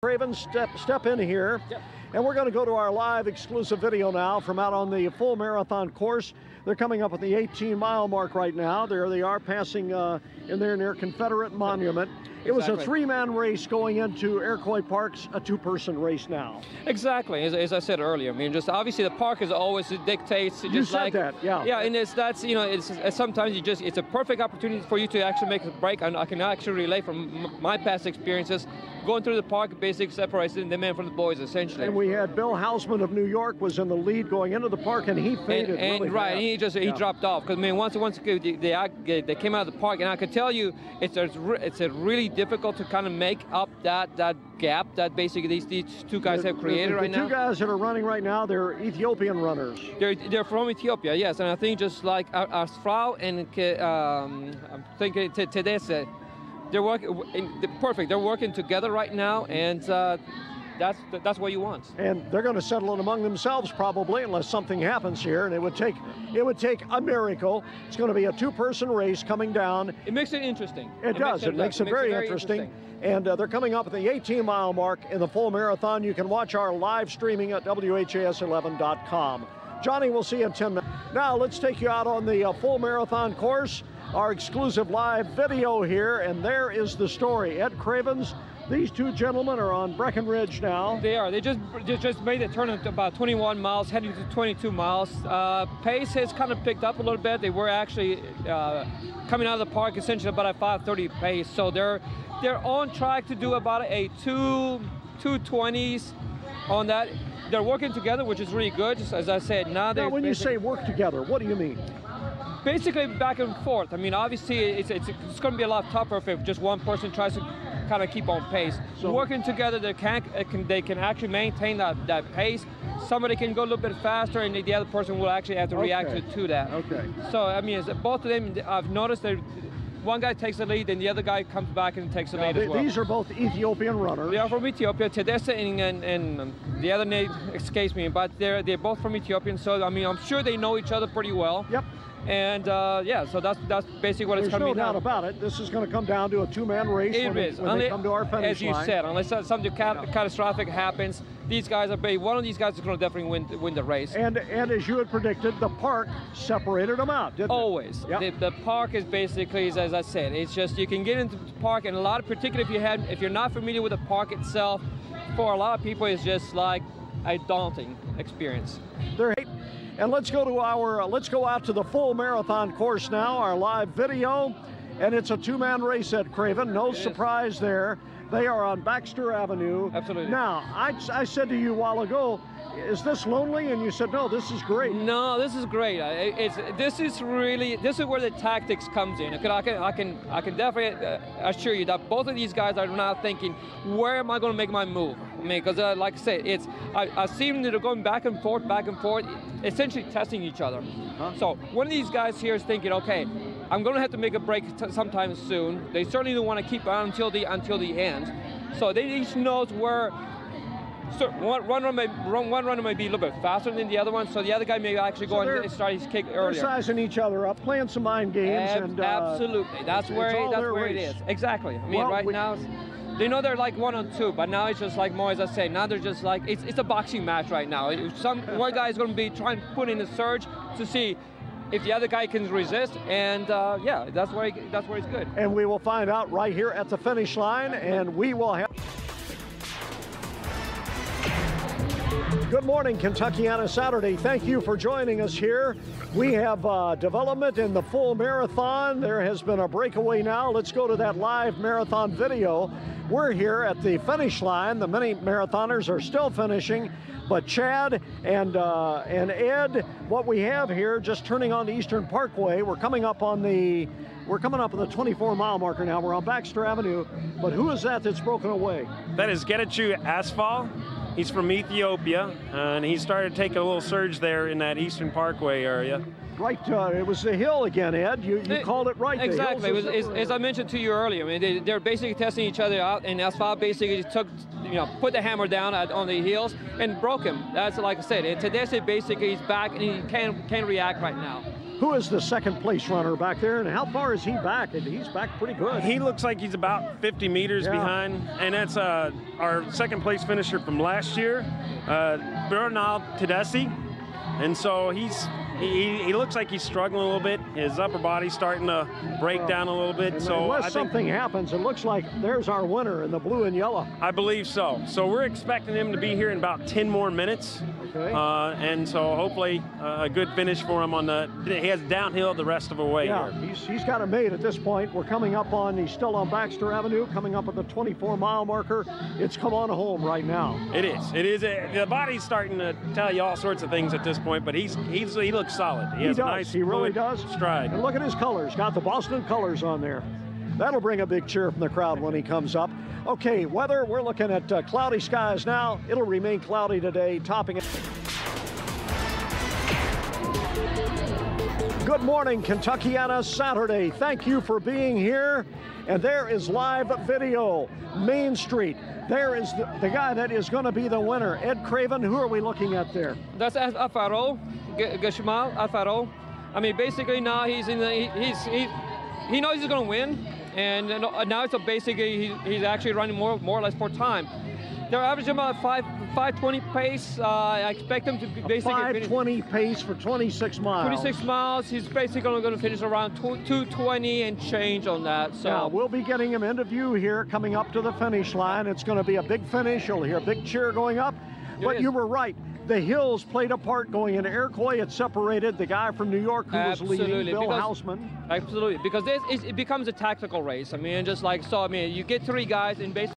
Craven, step in here. Yep. And we're going to go to our live exclusive video now from out on the full marathon course. They're coming up at the 18-mile mark right now. There they are, passing in there near Confederate Monument. It was a three-man race going into Iroquois Park's a two-person race now. Exactly, as I said earlier. I mean, just obviously the park is always dictates. You said that, yeah. Yeah, and that's you know, it's sometimes it's a perfect opportunity for you to actually make a break. And I can actually relate from my past experiences. Going through the park basically separates the men from the boys, essentially. And we had Bill Hausman of New York was in the lead going into the park, and he faded really right, fast. He dropped off because I mean once they came out of the park, and I could tell you it's a really difficult to kind of make up that gap that basically these two guys have created right now. The two guys that are running right now, they're Ethiopian runners. They're from Ethiopia, yes, and I think just like Asfrau and I'm thinking Tedesse. They're working perfect. They're working together right now, and that's what you want. And they're going to settle it among themselves probably, unless something happens here. And it would take a miracle. It's going to be a two-person race coming down. It makes it interesting. It does. It makes it very interesting. And they're coming up at the 18-mile mark in the full marathon. You can watch our live streaming at WHAS11.com. Johnny, we'll see you in 10 minutes. Now let's take you out on the full marathon course. Our exclusive live video here, and there is the story. Ed Cravens, these two gentlemen are on Breckenridge now. They are. They just made the turn to about 21 miles, heading to 22 miles. Pace has kind of picked up a little bit. They were actually coming out of the park essentially about a 5:30 pace, so they're on track to do about a 2:20s on that. They're working together, which is really good. Just as I said, now when you say work together, what do you mean? Basically back and forth. I mean, obviously it's going to be a lot tougher if just one person tries to kind of keep on pace. So working together, they can actually maintain that pace. Somebody can go a little bit faster, and the other person will actually have to react to that. Okay. So I mean, both of them, I've noticed that one guy takes the lead, and the other guy comes back and takes the lead as well. These are both Ethiopian runners. They are from Ethiopia. Tedesse and the other name escapes me, but they're both from Ethiopia. So I mean, I'm sure they know each other pretty well. Yep. And yeah, so that's basically what it's coming down. There's no doubt about it. This is going to come down to a two-man race when they come to our finish line. As you said, unless something catastrophic happens, these guys one of these guys is going to definitely win the race. And as you had predicted, the park separated them out, didn't it? Always. Yep. The park is basically, as I said, it's just you can get into the park, and a lot of, particularly if you're not familiar with the park itself, for a lot of people, it's just like a daunting experience. And let's go out to the full marathon course now, our live video, and it's a two-man race at Craven. No surprise there. They are on Baxter Avenue. Absolutely. Now, I said to you a while ago, is this lonely? And you said, no, this is great. No, this is great. This is where the tactics comes in. I can definitely assure you that both of these guys are now thinking, where am I going to make my move? I mean, because like I said, I've seen that they're going back and forth, essentially testing each other. So one of these guys here is thinking, okay, I'm going to have to make a break sometime soon. They certainly don't want to keep on until the end. So they each knows where. So one runner may be a little bit faster than the other one, so the other guy may actually go and start his kick earlier. They're sizing each other up, playing some mind games, absolutely. That's where it is. Exactly. I mean, now they know they're like 1-on-2, but now it's just like more, as I say. Now they're just like it's a boxing match right now. One guy is going to be trying to put in a surge to see if the other guy can resist, and yeah, that's where it's good. And we will find out right here at the finish line, and we will have. Good morning, Kentuckiana Saturday. Thank you for joining us here. We have development in the full marathon. There has been a breakaway now. Let's go to that live marathon video. We're here at the finish line. The many marathoners are still finishing, but Chad and Ed, what we have here, just turning on the Eastern Parkway, we're coming up on the 24-mile marker now. We're on Baxter Avenue, but who is that's broken away? That is Getachew Asfal. He's from Ethiopia, and he started taking a little surge there in that Eastern Parkway area. Right, it was the hill again, Ed. You called it right. Exactly. As I mentioned to you earlier, I mean, they're basically testing each other out, and Asfal basically put the hammer down on the heels and broke him. That's like I said. Tedesse basically is back, and he can react right now. Who is the second place runner back there, and how far is he back? And he's back pretty good. He looks like he's about 50 meters behind, and that's our second place finisher from last year, Bernal Tedeschi. And so he looks like he's struggling a little bit. His upper body's starting to break down a little bit. So unless something happens, it looks like there's our winner in the blue and yellow. I believe so. So we're expecting him to be here in about 10 more minutes. Okay. And so hopefully a good finish for him on he has downhill the rest of the way here. He's got it made at this point. We're coming up he's still on Baxter Avenue, coming up at the 24-mile marker. It's come on home right now. It is. The body's starting to tell you all sorts of things at this point, but he looks solid. He has does. A nice, he really does. Stride. And look at his colors. Got the Boston colors on there. That'll bring a big cheer from the crowd when he comes up. Okay, weather, we're looking at cloudy skies now. It'll remain cloudy today, topping it. Good morning, Kentuckiana Saturday. Thank you for being here. And there is live video, Main Street. There is the guy that is going to be the winner, Ed Craven. Who are we looking at there? That's Alfaro, Gashmal Alfaro. I mean, basically now he's in he knows he's going to win, and now it's basically he's actually running more or less for time. They're averaging about 5:20 pace. I expect him to basically 5:20 pace for 26 miles. 26 miles. He's basically going to finish around 2:20 and change on that. So yeah, we'll be getting him into view here coming up to the finish line. It's going to be a big finish. You'll hear a big cheer going up. But you were right. The hills played a part going into Iroquois. It separated the guy from New York who was leading, Bill Hausman. Absolutely, because it becomes a tactical race. I mean, just like so. I mean, you get three guys in basically.